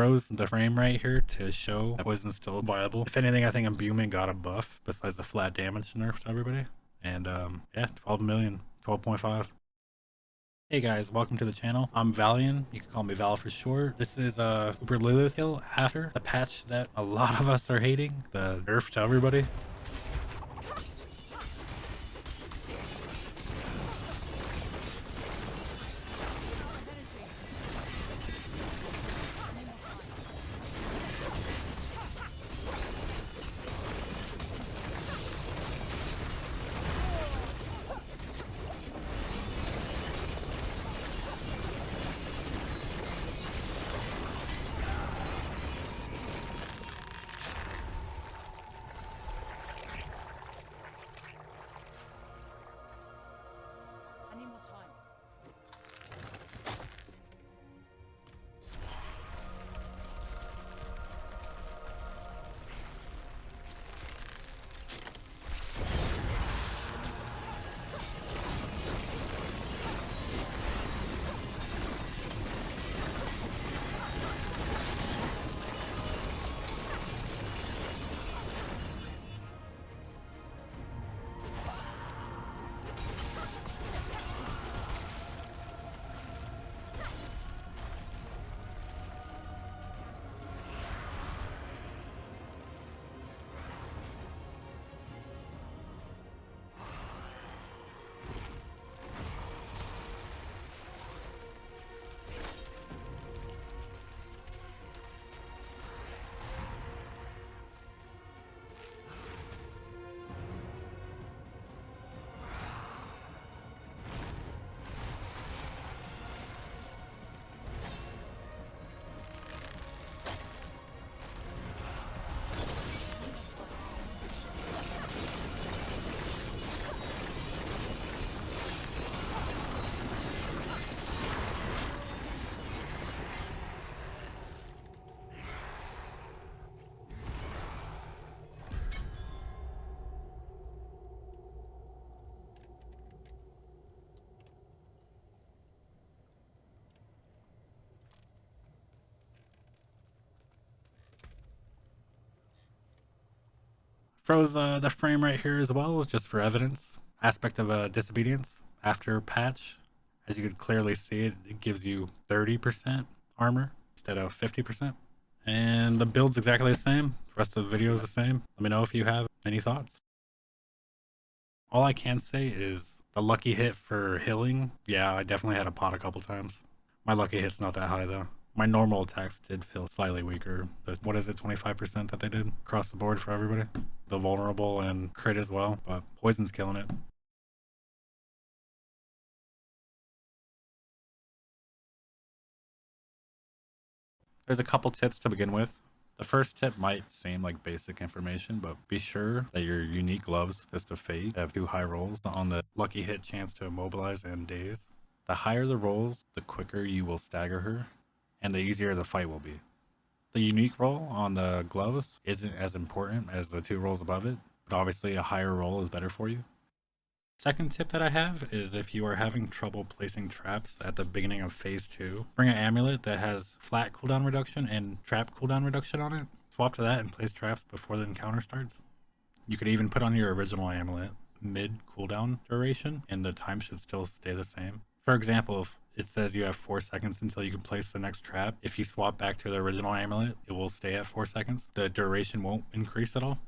froze the frame rate here to show that Poison's still viable. If anything, I think Imbuement got a buff besides the flat damage nerf to everybody. And yeah, 12 million, 12.5. Hey guys, welcome to the channel. I'm Valiant, you can call me Val for short. This is Uber Lilith kill after the patch that a lot of us are hating, the nerf to everybody. Froze the frame rate here as well, just for evidence. Aspect of disobedience after patch. As you can clearly see, it gives you 30% armor instead of 50%. And the build's exactly the same. The rest of the video is the same. Let me know if you have any thoughts. All I can say is the lucky hit for healing. Yeah, I definitely had a pot a couple times. My lucky hit's not that high though. My normal attacks did feel slightly weaker, but what is it, 25% that they did across the board for everybody? The vulnerable and crit as well, but Poison's killing it. There's a couple tips to begin with. The first tip might seem like basic information, but be sure that your unique gloves, Fist of Fate, have 2 high rolls on the lucky hit chance to immobilize and daze. The higher the rolls, the quicker you will stagger her, and the easier the fight will be. The unique roll on the gloves isn't as important as the 2 rolls above it, but obviously a higher roll is better for you. Second tip that I have is if you are having trouble placing traps at the beginning of phase 2, bring an amulet that has flat cooldown reduction and trap cooldown reduction on it. Swap to that and place traps before the encounter starts. You could even put on your original amulet mid cooldown duration and the time should still stay the same. For example, if it says you have 4 seconds until you can place the next trap, if you swap back to the original amulet, it will stay at 4 seconds. The duration won't increase at all.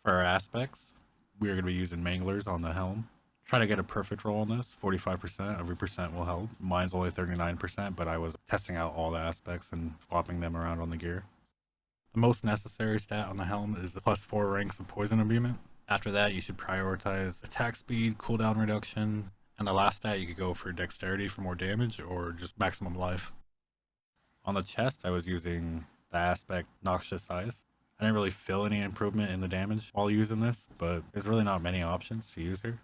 For our aspects, we are going to be using manglers on the helm. Try to get a perfect roll on this, 45%, every percent will help. Mine's only 39%, but I was testing out all the aspects and swapping them around on the gear. The most necessary stat on the helm is the +4 ranks of poison imbuement. After that, you should prioritize attack speed, cooldown reduction, and the last stat you could go for dexterity for more damage or just maximum life. On the chest, I was using the aspect Noxious Eyes. I didn't really feel any improvement in the damage while using this, but there's really not many options to use here.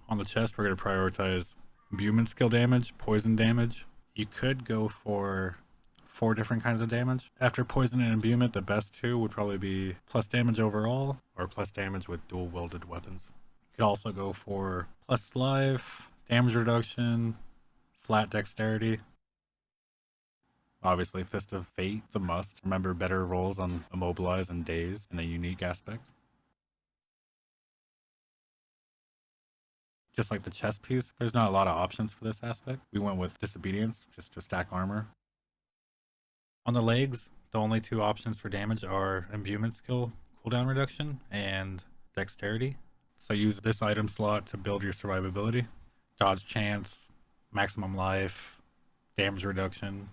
On the chest, we're going to prioritize Imbuement skill damage, poison damage. You could go for 4 different kinds of damage. After poison and imbuement, the best 2 would probably be plus damage overall or plus damage with dual wielded weapons. You could also go for plus life, Damage reduction, flat dexterity. Obviously, Fist of Fate is a must. Remember better rolls on Immobilize and Daze in a unique aspect. Just like the chest piece, there's not a lot of options for this aspect. We went with Disobedience just to stack armor. On the legs, the only two options for damage are Imbuement skill, cooldown reduction, and dexterity. So use this item slot to build your survivability. Dodge chance, maximum life, damage reduction.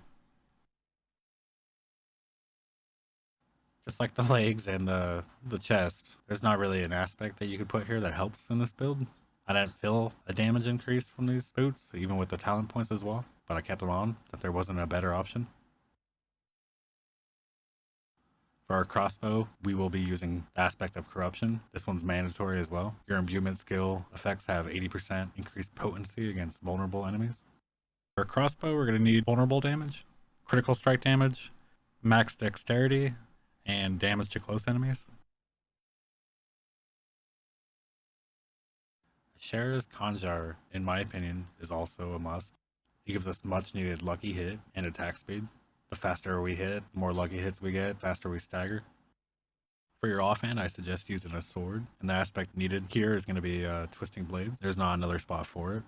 Just like the legs and the chest, there's not really an aspect that you could put here that helps in this build. I didn't feel a damage increase from these boots, even with the talent points as well, but I kept them on, that there wasn't a better option. For our crossbow, we will be using the aspect of corruption. This one's mandatory as well. Your imbuement skill effects have 80% increased potency against vulnerable enemies. For our crossbow, we're going to need vulnerable damage, critical strike damage, max dexterity, and damage to close enemies. Cher's Conjar, in my opinion, is also a must. He gives us much needed lucky hit and attack speed. The faster we hit, the more lucky hits we get, faster we stagger. For your offhand, I suggest using a sword, and the aspect needed here is going to be Twisting Blades. There's not another spot for it.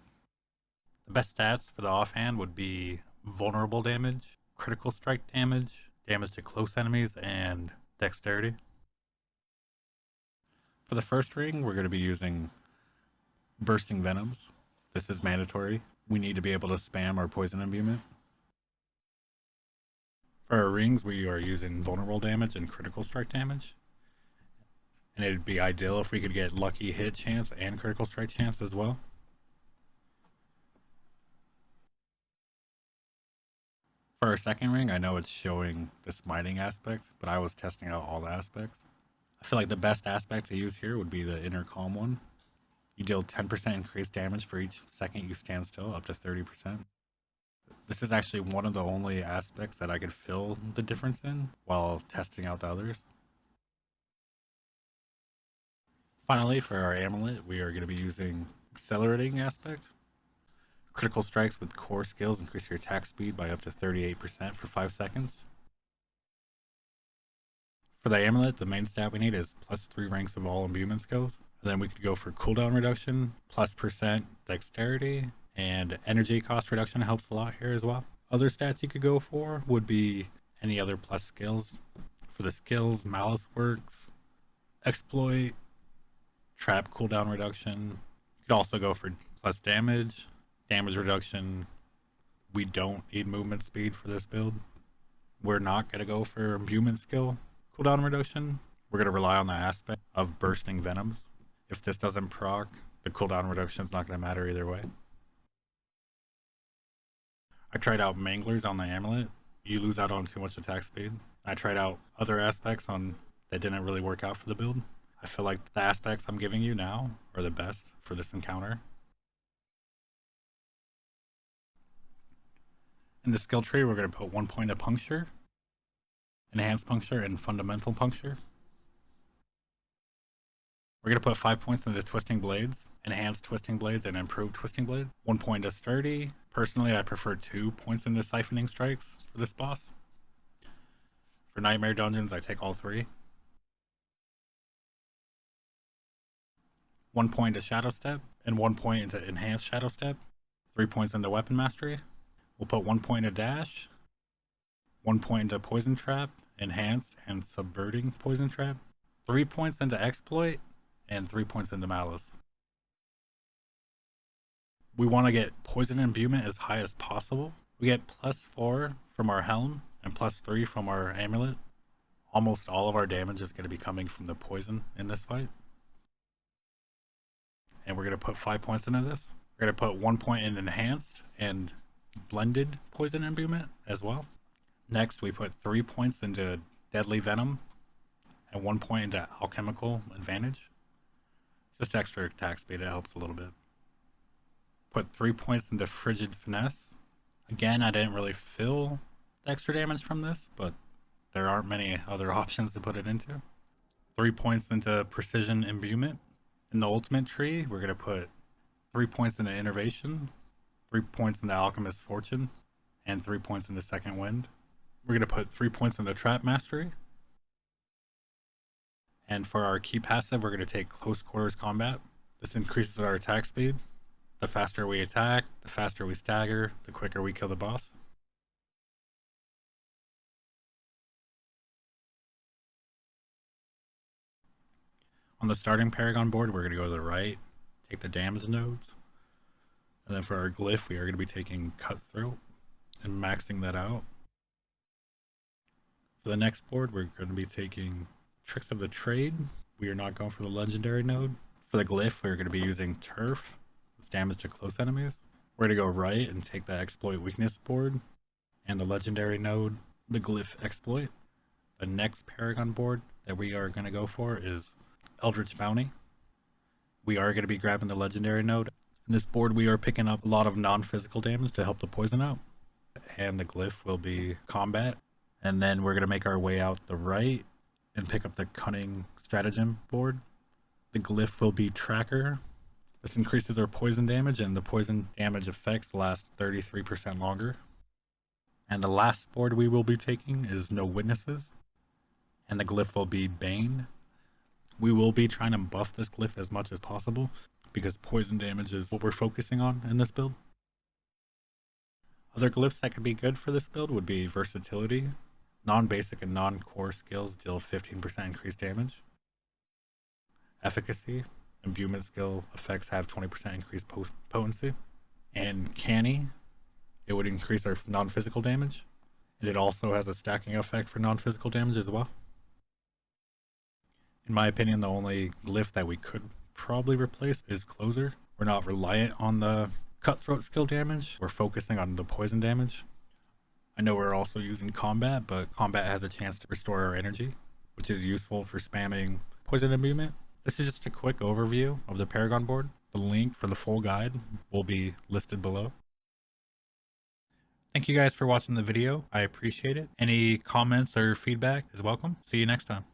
The best stats for the offhand would be vulnerable damage, critical strike damage, damage to close enemies, and dexterity. For the first ring, we're going to be using Bursting Venoms. This is mandatory. We need to be able to spam our poison imbuement. For our rings, we are using vulnerable damage and critical strike damage. And it'd be ideal if we could get lucky hit chance and critical strike chance as well. For our second ring, I know it's showing the smiting aspect, but I was testing out all the aspects. I feel like the best aspect to use here would be the inner calm one. You deal 10% increased damage for each second you stand still, up to 30%. This is actually one of the only aspects that I could feel the difference in while testing out the others. Finally, for our amulet, we are going to be using Accelerating aspect. Critical strikes with core skills increase your attack speed by up to 38% for 5 seconds. For the amulet, the main stat we need is +3 ranks of all imbuement skills. And then we could go for cooldown reduction, +% dexterity, and energy cost reduction helps a lot here as well. Other stats you could go for would be any other plus skills. For the skills, Malice Works, Exploit, Trap cooldown reduction. You could also go for plus damage, damage reduction. We don't need movement speed for this build. We're not going to go for imbuement skill cooldown reduction. We're going to rely on the aspect of Bursting Venoms. If this doesn't proc, the cooldown reduction is not going to matter either way. I tried out Manglers on the amulet. You lose out on too much attack speed. I tried out other aspects on that didn't really work out for the build. I feel like the aspects I'm giving you now are the best for this encounter. In the skill tree, we're going to put 1 point of Puncture, Enhanced Puncture, and Fundamental Puncture. We're going to put 5 points into Twisting Blades, Enhanced Twisting Blades, and Improved Twisting Blade. 1 point to Sturdy. Personally, I prefer 2 points into Siphoning Strikes for this boss. For Nightmare Dungeons, I take all 3. 1 point to Shadow Step, and 1 point into Enhanced Shadow Step. 3 points into Weapon Mastery. We'll put 1 point to Dash, 1 point into Poison Trap, Enhanced and Subverting Poison Trap. 3 points into Exploit, and 3 points into Malice. We want to get Poison Imbuement as high as possible. We get +4 from our Helm and +3 from our Amulet. Almost all of our damage is going to be coming from the poison in this fight. And we're going to put 5 points into this. We're going to put 1 point in Enhanced and Blended Poison Imbuement as well. Next, we put 3 points into Deadly Venom and 1 point into Alchemical Advantage. Just extra attack speed, it helps a little bit. Put 3 points into Frigid Finesse. Again, I didn't really feel the extra damage from this, but there aren't many other options to put it into. 3 points into Precision Imbuement. In the ultimate tree, we're going to put 3 points into Innovation, 3 points into Alchemist's Fortune, and 3 points into Second Wind. We're going to put 3 points into Trap Mastery. And for our key passive, we're going to take Close Quarters Combat. This increases our attack speed. The faster we attack, the faster we stagger, the quicker we kill the boss. On the starting Paragon board, we're going to go to the right, take the damage nodes. And then for our glyph, we are going to be taking Cutthroat and maxing that out. For the next board, we're going to be taking Tricks of the Trade. We are not going for the legendary node. For the glyph, we're going to be using Turf. It's damage to close enemies. We're going to go right and take the Exploit Weakness board and the legendary node, the glyph Exploit. The next Paragon board that we are going to go for is Eldritch Bounty. We are going to be grabbing the legendary node. In this board, we are picking up a lot of non-physical damage to help the poison out. And the glyph will be Combat. And then we're going to make our way out the right and pick up the Cunning Stratagem board. The glyph will be Tracker. This increases our poison damage, and the poison damage effects last 33% longer. And the last board we will be taking is No Witnesses. And the glyph will be Bane. We will be trying to buff this glyph as much as possible because poison damage is what we're focusing on in this build. Other glyphs that could be good for this build would be Versatility. Non-basic and non-core skills deal 15% increased damage. Efficacy. Imbuement skill effects have 20% increased potency. And Canny. It would increase our non-physical damage. And it also has a stacking effect for non-physical damage as well. In my opinion, the only glyph that we could probably replace is Closer. We're not reliant on the Cutthroat skill damage. We're focusing on the poison damage. I know we're also using Combat, but Combat has a chance to restore our energy, which is useful for spamming Poison Imbuement. This is just a quick overview of the Paragon board. The link for the full guide will be listed below. Thank you guys for watching the video. I appreciate it. Any comments or feedback is welcome. See you next time.